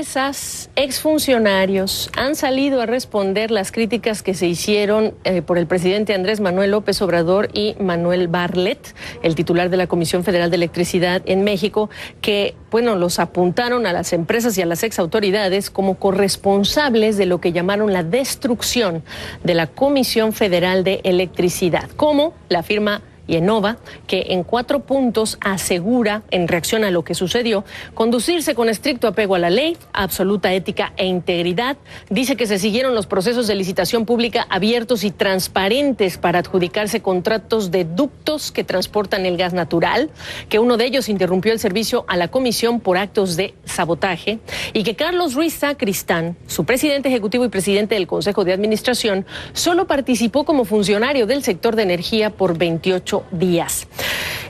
empresas, exfuncionarios han salido a responder las críticas que se hicieron por el presidente Andrés Manuel López Obrador y Manuel Bartlett, el titular de la Comisión Federal de Electricidad en México, que, bueno, los apuntaron a las empresas y a las exautoridades como corresponsables de lo que llamaron la destrucción de la Comisión Federal de Electricidad, como la firma IEnova, que en 4 puntos asegura, en reacción a lo que sucedió, conducirse con estricto apego a la ley, absoluta ética e integridad. Dice que se siguieron los procesos de licitación pública abiertos y transparentes para adjudicarse contratos de ductos que transportan el gas natural, que uno de ellos interrumpió el servicio a la comisión por actos de sabotaje, y que Carlos Ruiz Sacristán, su presidente ejecutivo y presidente del Consejo de Administración, solo participó como funcionario del sector de energía por 28 días.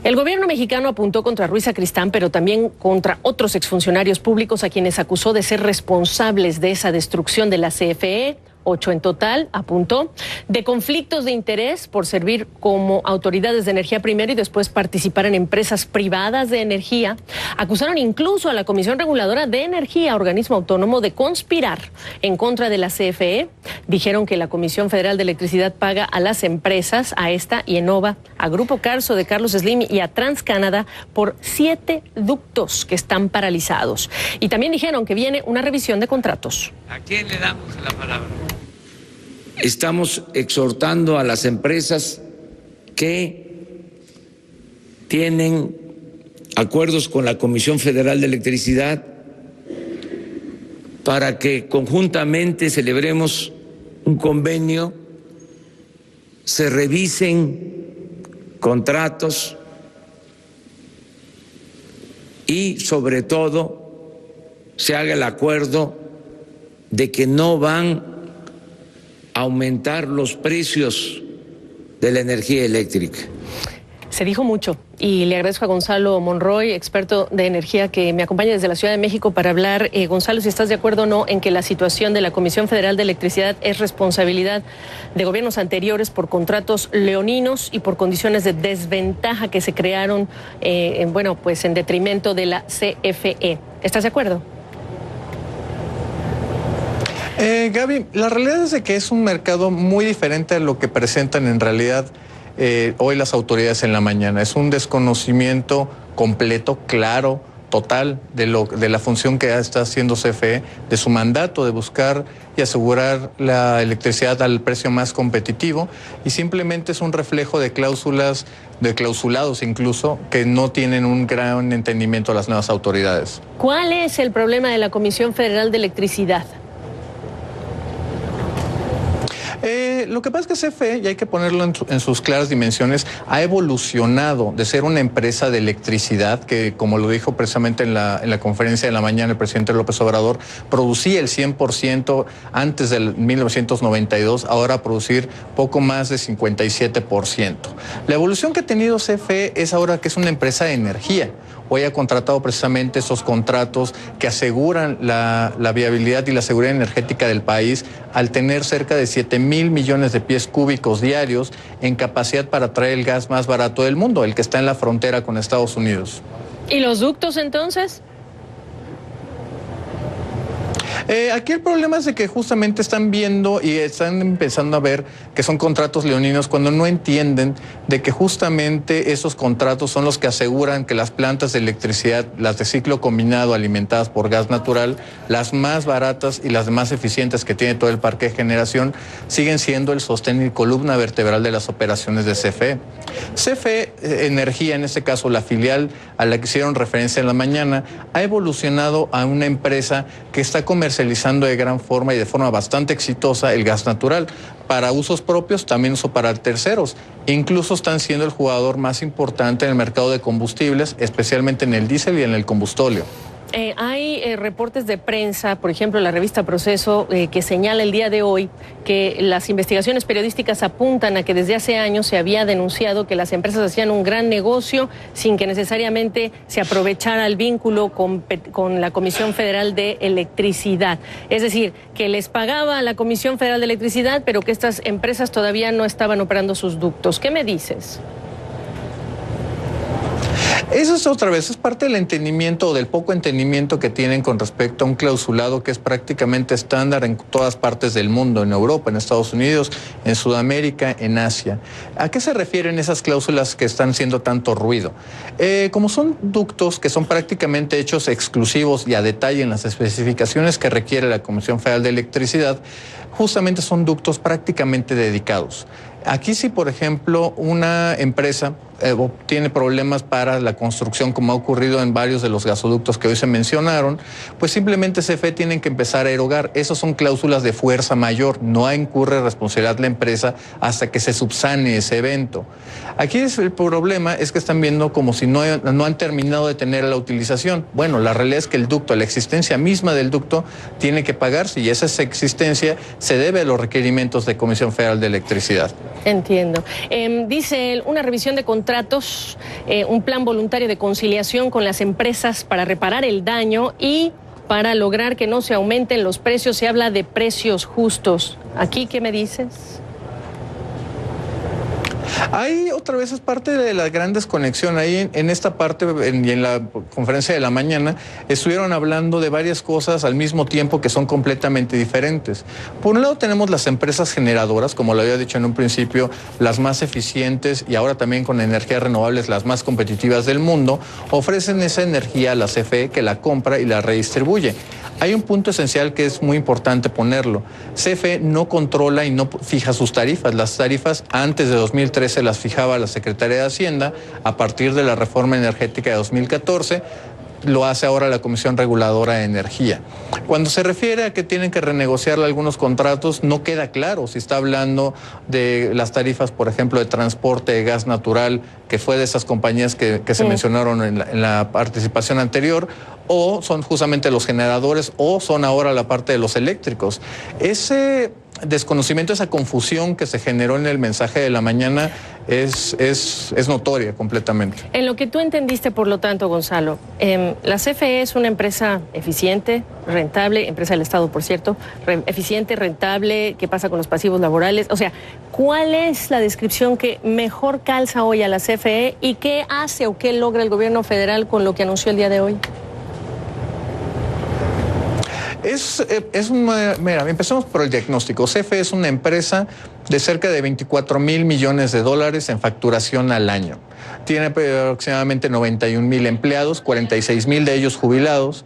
El gobierno mexicano apuntó contra Ruiz Sacristán, pero también contra otros exfuncionarios públicos a quienes acusó de ser responsables de esa destrucción de la CFE. 8 en total, apuntó, de conflictos de interés por servir como autoridades de energía primero y después participar en empresas privadas de energía. Acusaron incluso a la Comisión Reguladora de Energía, organismo autónomo, de conspirar en contra de la CFE. Dijeron que la Comisión Federal de Electricidad paga a las empresas, a esta IEnova, a Grupo Carso de Carlos Slim y a TransCanada por 7 ductos que están paralizados. Y también dijeron que viene una revisión de contratos. ¿A quién le damos la palabra? Estamos exhortando a las empresas que tienen acuerdos con la Comisión Federal de Electricidad para que conjuntamente celebremos un convenio, se revisen contratos y sobre todo se haga el acuerdo de que no van aumentar los precios de la energía eléctrica. Se dijo mucho y le agradezco a Gonzalo Monroy, experto de energía, que me acompaña desde la Ciudad de México para hablar. Gonzalo, si estás de acuerdo o no en que la situación de la Comisión Federal de Electricidad es responsabilidad de gobiernos anteriores por contratos leoninos y por condiciones de desventaja que se crearon, bueno, pues en detrimento de la CFE. ¿Estás de acuerdo? Gaby, la realidad es de que es un mercado muy diferente a lo que presentan en realidad hoy las autoridades en la mañana. Es un desconocimiento completo, claro, total de la función que está haciendo CFE, de su mandato de buscar y asegurar la electricidad al precio más competitivo, y simplemente es un reflejo de cláusulas, de clausulados incluso, que no tienen un gran entendimiento de las nuevas autoridades. ¿Cuál es el problema de la Comisión Federal de Electricidad? Lo que pasa es que CFE, y hay que ponerlo en sus claras dimensiones, ha evolucionado de ser una empresa de electricidad que, como lo dijo precisamente en la conferencia de la mañana el presidente López Obrador, producía el 100% antes del 1992, ahora a producir poco más de 57%. La evolución que ha tenido CFE es ahora que es una empresa de energía. Hoy ha contratado precisamente esos contratos que aseguran la viabilidad y la seguridad energética del país al tener cerca de 7,000 millones de pies cúbicos diarios en capacidad para traer el gas más barato del mundo, el que está en la frontera con Estados Unidos. ¿Y los ductos entonces? Aquí el problema es de que justamente están viendo y están empezando a ver que son contratos leoninos cuando no entienden de que justamente esos contratos son los que aseguran que las plantas de electricidad, las de ciclo combinado alimentadas por gas natural, las más baratas y las más eficientes que tiene todo el parque de generación, siguen siendo el sostén y columna vertebral de las operaciones de CFE. CFE Energía, en este caso la filial a la que hicieron referencia en la mañana, ha evolucionado a una empresa que está comercializando de gran forma y de forma bastante exitosa el gas natural para usos propios, también uso para terceros. Incluso están siendo el jugador más importante en el mercado de combustibles, especialmente en el diésel y en el combustóleo. Hay reportes de prensa, por ejemplo, la revista Proceso, que señala el día de hoy que las investigaciones periodísticas apuntan a que desde hace años se había denunciado que las empresas hacían un gran negocio sin que necesariamente se aprovechara el vínculo con la Comisión Federal de Electricidad. Es decir, que les pagaba a la Comisión Federal de Electricidad, pero que estas empresas todavía no estaban operando sus ductos. ¿Qué me dices? Eso es otra vez, es parte del entendimiento o del poco entendimiento que tienen con respecto a un clausulado que es prácticamente estándar en todas partes del mundo, en Europa, en Estados Unidos, en Sudamérica, en Asia. ¿A qué se refieren esas cláusulas que están haciendo tanto ruido? Como son ductos que son prácticamente hechos exclusivos y a detalle en las especificaciones que requiere la Comisión Federal de Electricidad, justamente son ductos prácticamente dedicados. Aquí si, por ejemplo, una empresa tiene problemas para la construcción, como ha ocurrido en varios de los gasoductos que hoy se mencionaron, pues simplemente CFE tienen que empezar a erogar. Esas son cláusulas de fuerza mayor, no incurre responsabilidad la empresa hasta que se subsane ese evento. Aquí el problema es que están viendo como si no han terminado de tener la utilización. Bueno, la realidad es que el ducto, la existencia misma del ducto, tiene que pagarse y esa existencia se debe a los requerimientos de Comisión Federal de Electricidad. Entiendo. Dice él, una revisión de contratos, un plan voluntario de conciliación con las empresas para reparar el daño y para lograr que no se aumenten los precios. Se habla de precios justos. ¿Aquí qué me dices? Ahí otra vez es parte de la gran desconexión. Ahí en esta parte y en la conferencia de la mañana estuvieron hablando de varias cosas al mismo tiempo que son completamente diferentes. Por un lado tenemos las empresas generadoras, como lo había dicho en un principio, las más eficientes y ahora también con energías renovables las más competitivas del mundo, ofrecen esa energía a la CFE que la compra y la redistribuye. Hay un punto esencial que es muy importante ponerlo. CFE no controla y no fija sus tarifas. Las tarifas antes de 2013 las fijaba la Secretaría de Hacienda. A partir de la reforma energética de 2014 lo hace ahora la Comisión Reguladora de Energía. Cuando se refiere a que tienen que renegociar algunos contratos, no queda claro si está hablando de las tarifas, por ejemplo, de transporte de gas natural, que fue de esas compañías que se mencionaron en la participación anterior, o son justamente los generadores, o son ahora la parte de los eléctricos. Ese desconocimiento, esa confusión que se generó en el mensaje de la mañana es notoria completamente. En lo que tú entendiste, por lo tanto, Gonzalo, la CFE es una empresa eficiente, rentable, empresa del Estado, por cierto, eficiente, rentable, ¿qué pasa con los pasivos laborales? O sea, ¿cuál es la descripción que mejor calza hoy a la CFE y qué hace o qué logra el gobierno federal con lo que anunció el día de hoy? Mira, empecemos por el diagnóstico. CFE es una empresa de cerca de 24,000 millones de dólares en facturación al año. Tiene aproximadamente 91,000 empleados, 46,000 de ellos jubilados.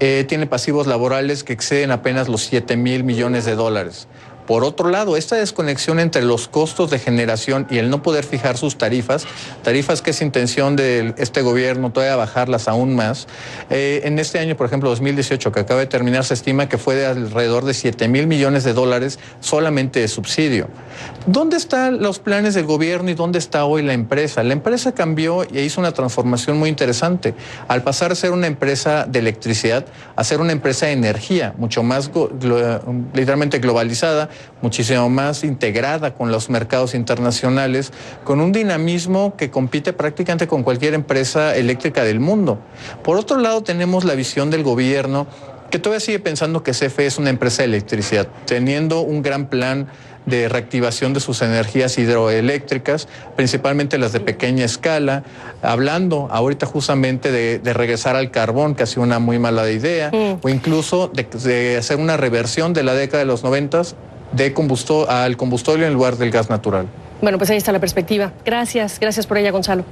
Tiene pasivos laborales que exceden apenas los 7,000 millones de dólares. Por otro lado, esta desconexión entre los costos de generación y el no poder fijar sus tarifas que es intención de este gobierno todavía bajarlas aún más. En este año, por ejemplo, 2018, que acaba de terminar, se estima que fue de alrededor de 7,000 millones de dólares solamente de subsidio. ¿Dónde están los planes del gobierno y dónde está hoy la empresa? La empresa cambió y hizo una transformación muy interesante. Al pasar a ser una empresa de electricidad a ser una empresa de energía, mucho más literalmente globalizada, muchísimo más integrada con los mercados internacionales, con un dinamismo que compite prácticamente con cualquier empresa eléctrica del mundo. Por otro lado, tenemos la visión del gobierno, que todavía sigue pensando que CFE es una empresa de electricidad, teniendo un gran plan de reactivación de sus energías hidroeléctricas, principalmente las de pequeña escala, hablando ahorita justamente de regresar al carbón, que ha sido una muy mala idea, o incluso de hacer una reversión de la década de los 90s al combustible en lugar del gas natural. Bueno, pues ahí está la perspectiva. Gracias por ella, Gonzalo.